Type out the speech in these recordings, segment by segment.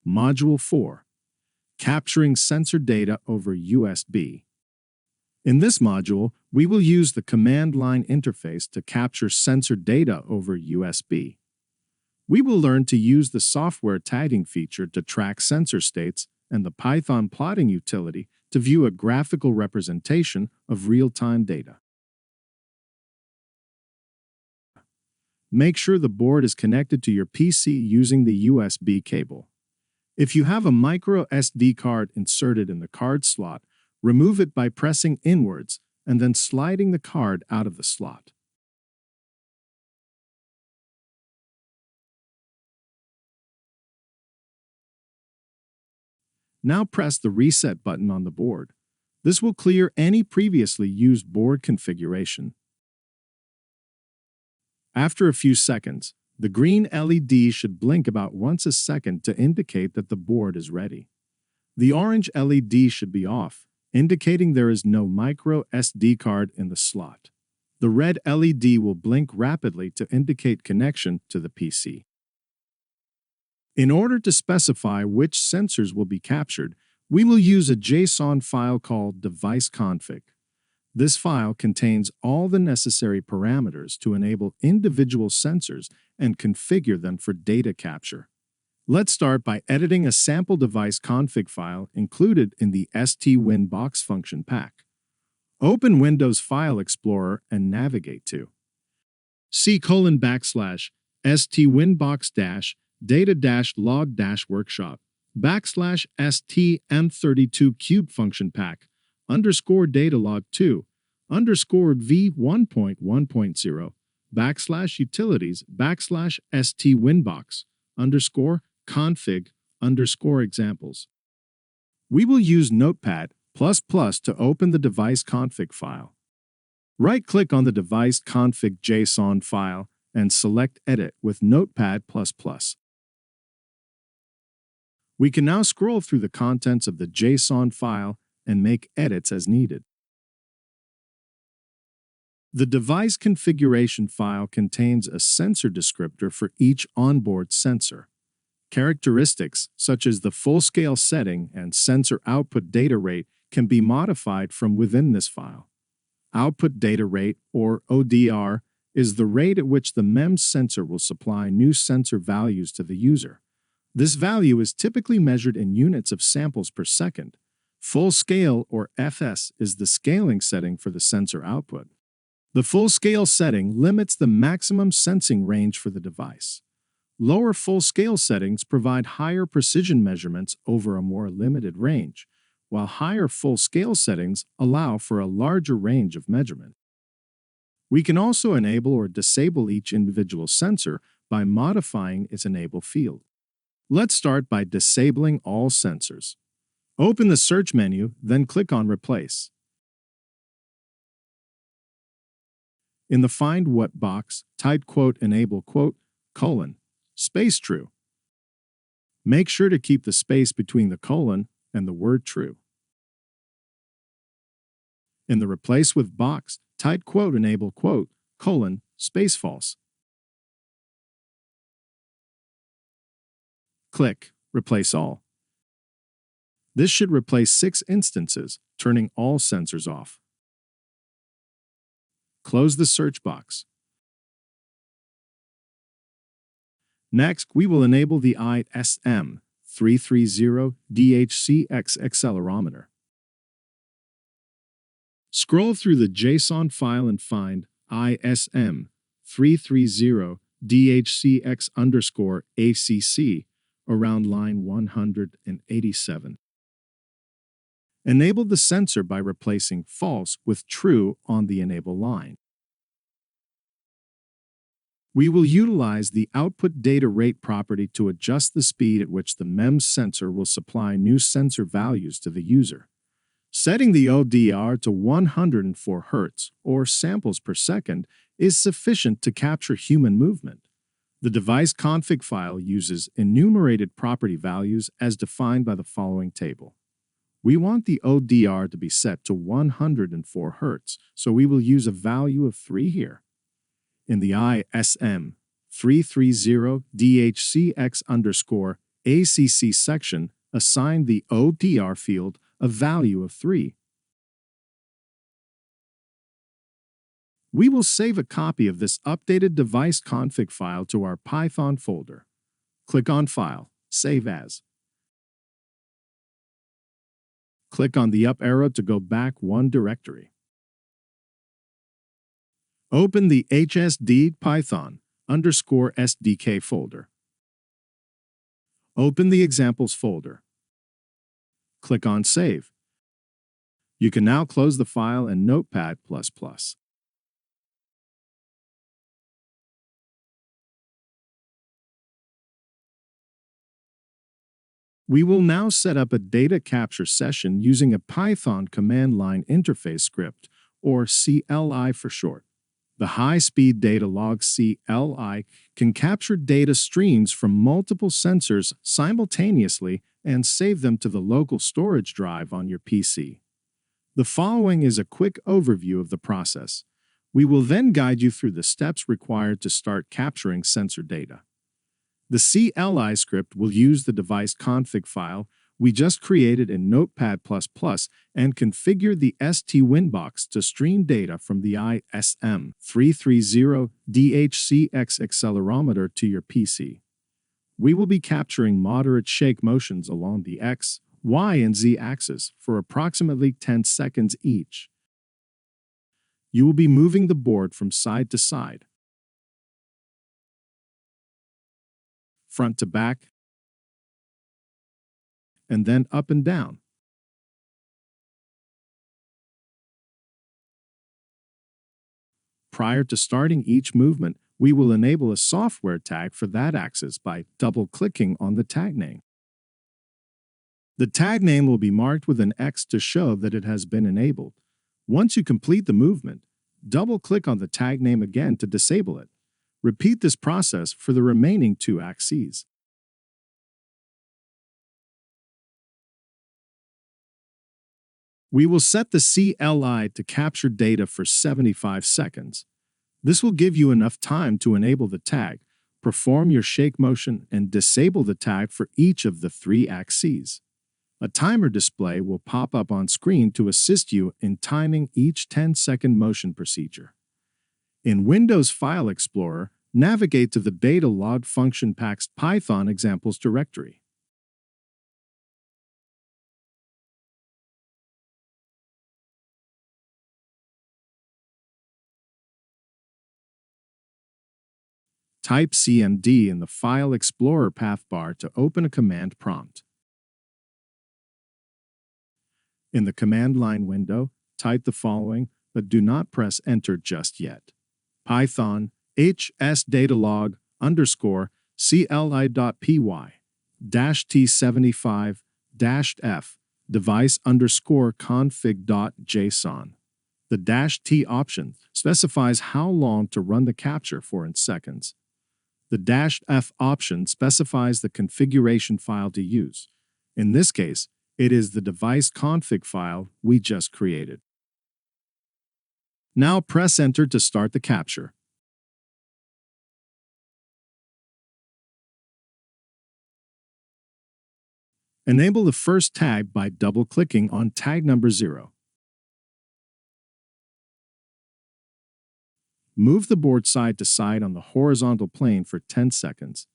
Module 4. Capturing sensor data over USB. In this module, we will use the command line interface to capture sensor data over USB. We will learn to use the software tagging feature to track sensor states and the Python plotting utility to view a graphical representation of real-time data. Make sure the board is connected to your PC using the USB cable. If you have a micro SD card inserted in the card slot, remove it by pressing inwards and then sliding the card out of the slot. Now press the reset button on the board. This will clear any previously used board configuration. After a few seconds, the green LED should blink about once a second to indicate that the board is ready. The orange LED should be off, indicating there is no micro SD card in the slot. The red LED will blink rapidly to indicate connection to the PC. In order to specify which sensors will be captured, we will use a JSON file called device.config. This file contains all the necessary parameters to enable individual sensors and configure them for data capture. Let's start by editing a sample device config file included in the STWIN.box function pack. Open Windows File Explorer and navigate to c:/stwinbox-data-log-workshop /stm32cube function pack _datalog2 _v1.1.0 /utilities /stwinbox _config _examples. We will use Notepad++ to open the device config file. Right-click on the device config JSON file and select Edit with Notepad++. We can now scroll through the contents of the JSON file and make edits as needed. The device configuration file contains a sensor descriptor for each onboard sensor. Characteristics, such as the full-scale setting and sensor output data rate, can be modified from within this file. Output data rate, or ODR, is the rate at which the MEMS sensor will supply new sensor values to the user. This value is typically measured in units of samples per second. Full scale, or FS, is the scaling setting for the sensor output. The full-scale setting limits the maximum sensing range for the device. Lower full-scale settings provide higher precision measurements over a more limited range, while higher full-scale settings allow for a larger range of measurement. We can also enable or disable each individual sensor by modifying its enable field. Let's start by disabling all sensors. Open the search menu, then click on Replace. In the Find What box, type "enable space true." Make sure to keep the space between the colon and the word true. In the Replace with box, type "enable space false." Click Replace All. This should replace 6 instances, turning all sensors off. Close the search box. Next, we will enable the STM330DHCX accelerometer. Scroll through the JSON file and find ISM330DHCX_ACC around line 187. Enable the sensor by replacing false with true on the enable line. We will utilize the output data rate property to adjust the speed at which the MEMS sensor will supply new sensor values to the user. Setting the ODR to 104 Hz, or samples per second, is sufficient to capture human movement. The device config file uses enumerated property values as defined by the following table. We want the ODR to be set to 104 Hz, so we will use a value of 3 here. In the ISM330DHCX_ACC ACC section, assign the OTR field a value of 3. We will save a copy of this updated device config file to our Python folder. Click on File, Save As. Click on the up arrow to go back one directory. Open the HSD Python_SDK folder. Open the Examples folder. Click on Save. You can now close the file in Notepad++. We will now set up a data capture session using a Python command line interface script, or CLI for short. The high-speed data log CLI can capture data streams from multiple sensors simultaneously and save them to the local storage drive on your PC. The following is a quick overview of the process. We will then guide you through the steps required to start capturing sensor data. The CLI script will use the device config file we just created in Notepad++ and configure the STWIN.box to stream data from the ISM330 DHCX accelerometer to your PC. We will be capturing moderate shake motions along the X, Y, and Z axis for approximately 10 seconds each. You will be moving the board from side to side, front to back, and then up and down. Prior to starting each movement, we will enable a software tag for that axis by double-clicking on the tag name. The tag name will be marked with an X to show that it has been enabled. Once you complete the movement, double-click on the tag name again to disable it. Repeat this process for the remaining 2 axes. We will set the CLI to capture data for 75 seconds. This will give you enough time to enable the tag, perform your shake motion, and disable the tag for each of the 3 axes. A timer display will pop up on screen to assist you in timing each 10-second motion procedure. In Windows File Explorer, navigate to the data log function pack's Python examples directory. Type CMD in the File Explorer path bar to open a command prompt. In the command line window, type the following, but do not press Enter just yet. Python hsdatalog _ CLI.py -t75 -f device _ config.json. The -t option specifies how long to run the capture for in seconds. The -f option specifies the configuration file to use. In this case, it is the device config file we just created. Now press Enter to start the capture. Enable the first tag by double-clicking on tag number 0. Move the board side to side on the horizontal plane for 10 seconds.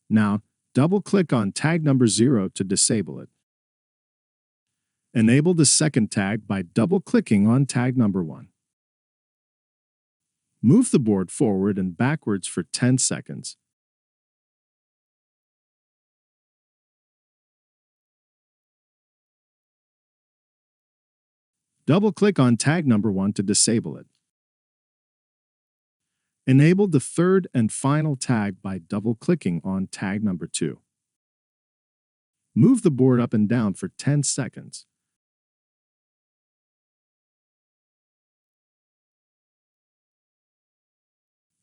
Now, double-click on tag number 0 to disable it. Enable the second tag by double-clicking on tag number 1. Move the board forward and backwards for 10 seconds. Double-click on tag number 1 to disable it. Enable the third and final tag by double-clicking on tag number 2. Move the board up and down for 10 seconds.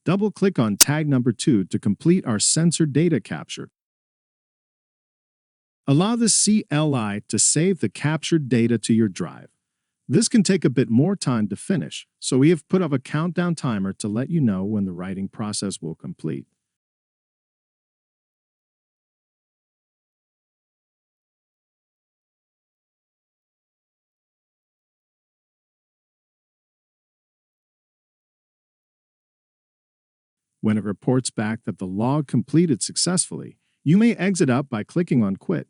Double-click on tag number 2 to complete our sensor data capture. Allow the CLI to save the captured data to your drive. This can take a bit more time to finish, so we have put up a countdown timer to let you know when the writing process will complete. When it reports back that the log completed successfully, you may exit out by clicking on Quit.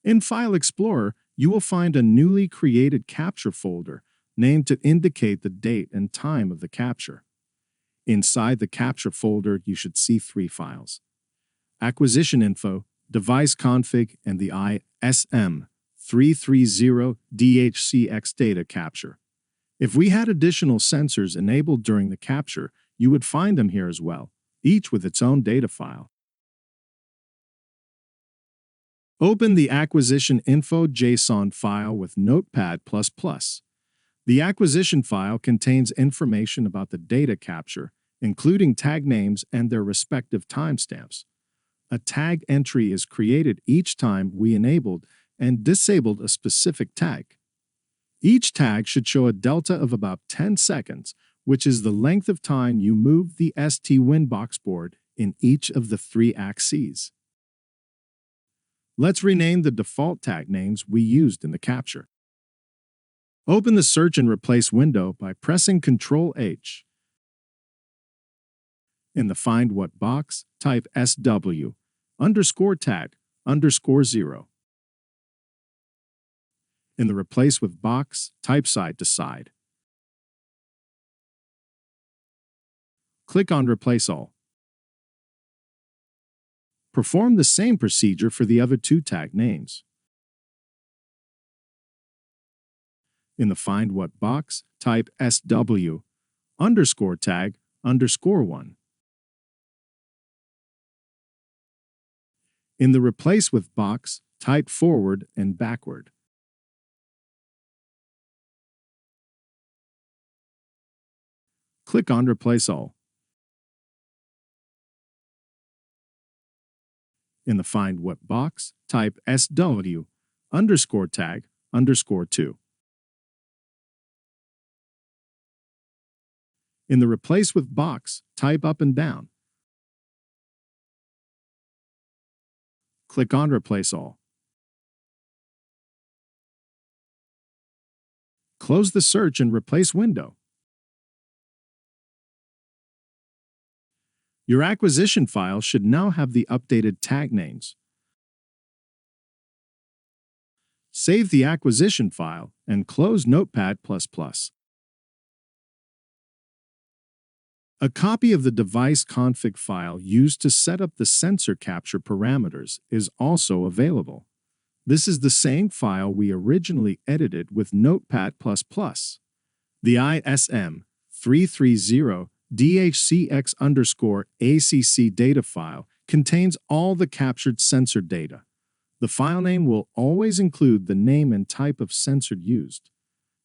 In File Explorer, you will find a newly created capture folder named to indicate the date and time of the capture. Inside the capture folder, you should see 3 files: acquisition info, device config, and the ISM330DHCX data capture. If we had additional sensors enabled during the capture, you would find them here as well, each with its own data file. Open the acquisition info JSON file with Notepad++. The acquisition file contains information about the data capture, including tag names and their respective timestamps. A tag entry is created each time we enabled and disabled a specific tag. Each tag should show a delta of about 10 seconds, which is the length of time you move the STWIN.box board in each of the 3 axes. Let's rename the default tag names we used in the capture. Open the Search and Replace window by pressing Ctrl-H. In the Find What box, type SW_tag_0. In the Replace With box, type Side to Side. Click on Replace All. Perform the same procedure for the other 2 tag names. In the Find What box, type SW_tag_1. In the Replace With box, type forward and backward. Click on Replace All. In the Find What box, type SW_tag_2. In the Replace With box, type up and down. Click on Replace All. Close the Search and Replace window. Your acquisition file should now have the updated tag names. Save the acquisition file and close Notepad++. A copy of the device config file used to set up the sensor capture parameters is also available. This is the same file we originally edited with Notepad++. The ISM330DHCX_ACC data file contains all the captured sensor data. The file name will always include the name and type of sensor used.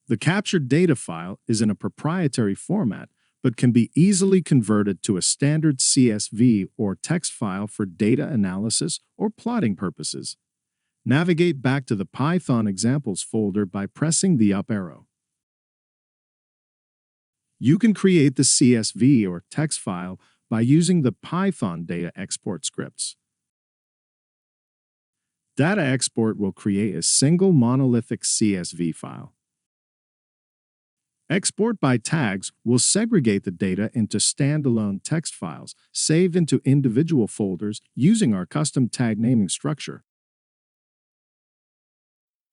The captured data file is in a proprietary format, but can be easily converted to a standard CSV or text file for data analysis or plotting purposes. Navigate back to the Python examples folder by pressing the up arrow. You can create the CSV or text file by using the Python data export scripts. Data export will create a single monolithic CSV file. Export by tags will segregate the data into standalone text files, saved into individual folders using our custom tag naming structure.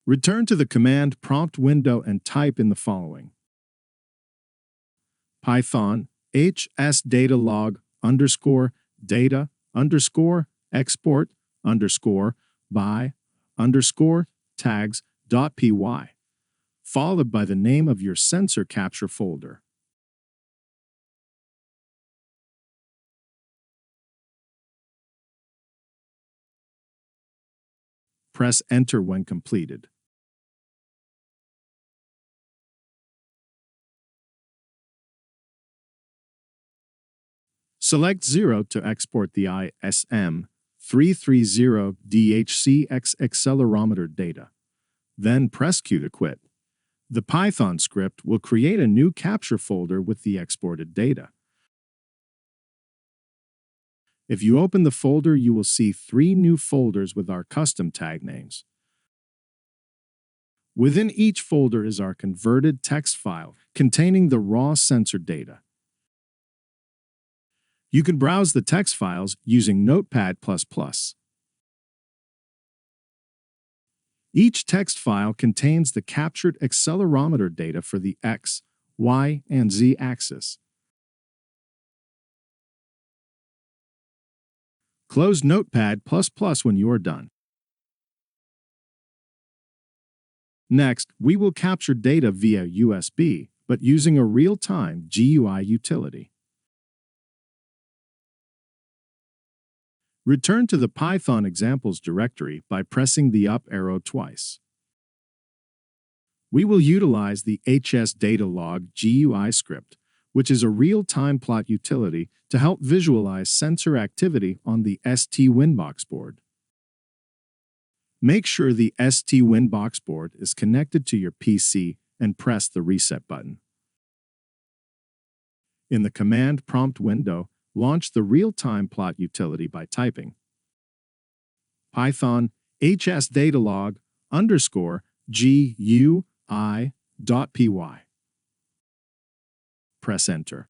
Return to the command prompt window and type in the following: Python hsDataLog_data_export_by_tags.py, followed by the name of your sensor capture folder. Press Enter when completed. Select 0 to export the ISM 330DHCX accelerometer data. Then press Q to quit. The Python script will create a new capture folder with the exported data. If you open the folder, you will see 3 new folders with our custom tag names. Within each folder is our converted text file containing the raw sensor data. You can browse the text files using Notepad++. Each text file contains the captured accelerometer data for the X, Y, and Z axis. Close Notepad++ when you are done. Next, we will capture data via USB, but using a real-time GUI utility. Return to the Python examples directory by pressing the up arrow twice. We will utilize the HSDataLog GUI script, which is a real-time plot utility to help visualize sensor activity on the STWIN.box board. Make sure the STWIN.box board is connected to your PC and press the reset button. In the command prompt window, launch the real-time plot utility by typing Python hsdatalog_GUI.py. Press Enter.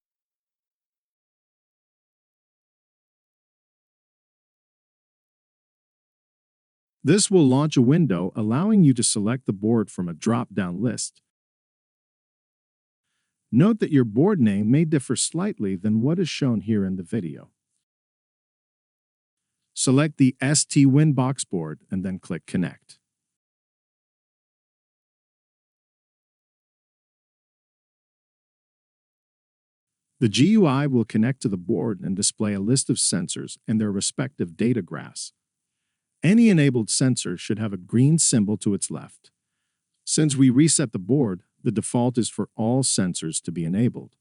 This will launch a window allowing you to select the board from a drop-down list. Note that your board name may differ slightly than what is shown here in the video. Select the STWIN.box board and then click Connect. The GUI will connect to the board and display a list of sensors and their respective data graphs. Any enabled sensor should have a green symbol to its left. Since we reset the board, the default is for all sensors to be enabled.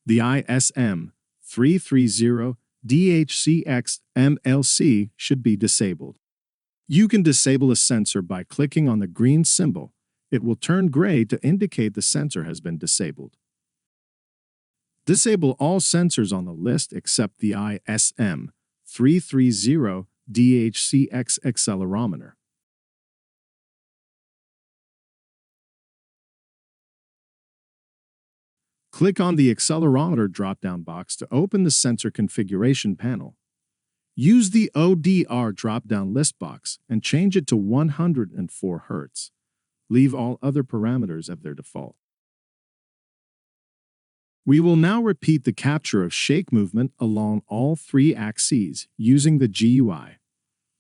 The ISM330DHCX MLC should be disabled. You can disable a sensor by clicking on the green symbol. It will turn gray to indicate the sensor has been disabled. Disable all sensors on the list except the ISM330DHCX accelerometer. Click on the accelerometer drop-down box to open the sensor configuration panel. Use the ODR drop-down list box and change it to 104 Hz. Leave all other parameters at their default. We will now repeat the capture of shake movement along all 3 axes using the GUI.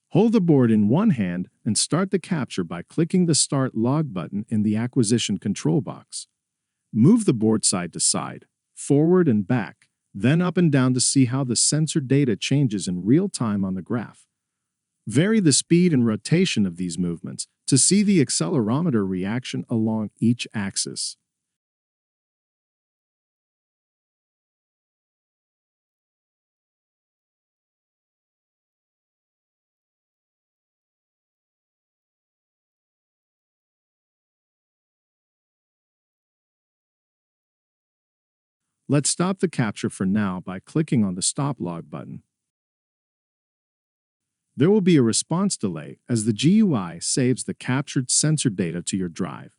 Hold the board in one hand and start the capture by clicking the Start Log button in the Acquisition control box. Move the board side to side, forward and back, then up and down to see how the sensor data changes in real time on the graph. Vary the speed and rotation of these movements to see the accelerometer reaction along each axis. Let's stop the capture for now by clicking on the Stop Log button. There will be a response delay as the GUI saves the captured sensor data to your drive.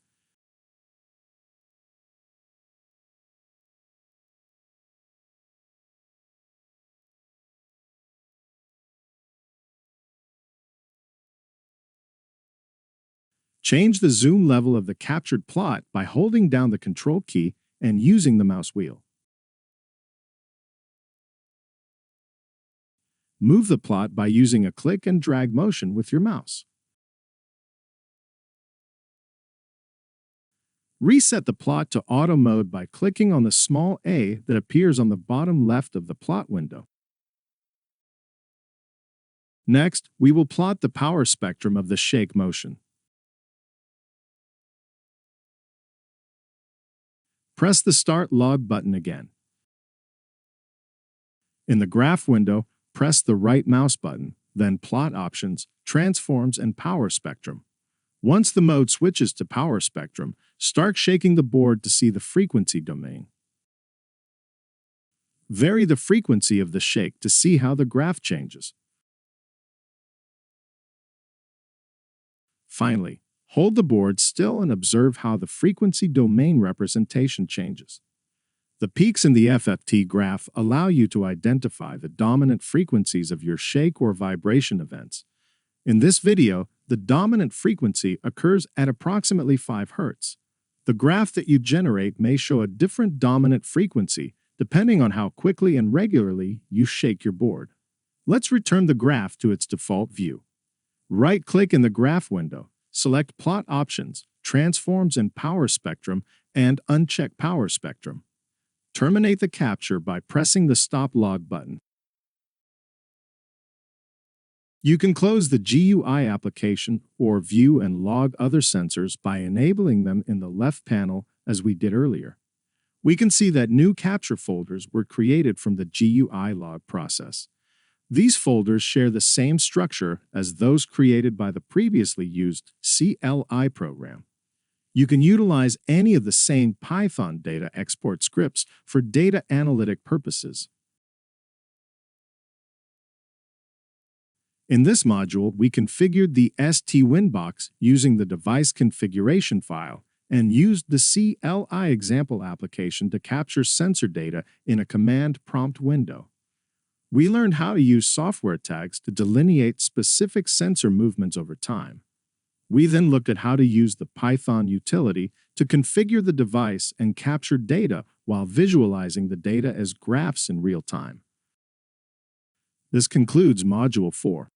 Change the zoom level of the captured plot by holding down the Control key and using the mouse wheel. Move the plot by using a click and drag motion with your mouse. Reset the plot to auto mode by clicking on the small A that appears on the bottom left of the plot window. Next, we will plot the power spectrum of the shake motion. Press the Start Log button again. In the graph window, press the right mouse button, then plot options, transforms, and power spectrum. Once the mode switches to power spectrum, start shaking the board to see the frequency domain. Vary the frequency of the shake to see how the graph changes. Finally, hold the board still and observe how the frequency domain representation changes. The peaks in the FFT graph allow you to identify the dominant frequencies of your shake or vibration events. In this video, the dominant frequency occurs at approximately 5 Hz. The graph that you generate may show a different dominant frequency depending on how quickly and regularly you shake your board. Let's return the graph to its default view. Right-click in the graph window, select Plot Options, Transforms and Power Spectrum, and uncheck Power Spectrum. Terminate the capture by pressing the Stop Log button. You can close the GUI application or view and log other sensors by enabling them in the left panel as we did earlier. We can see that new capture folders were created from the GUI log process. These folders share the same structure as those created by the previously used CLI program. You can utilize any of the same Python data export scripts for data analytic purposes. In this module, we configured the STWIN.box using the device configuration file and used the CLI example application to capture sensor data in a command prompt window. We learned how to use software tags to delineate specific sensor movements over time. We then looked at how to use the Python utility to configure the device and capture data while visualizing the data as graphs in real time. This concludes Module 4.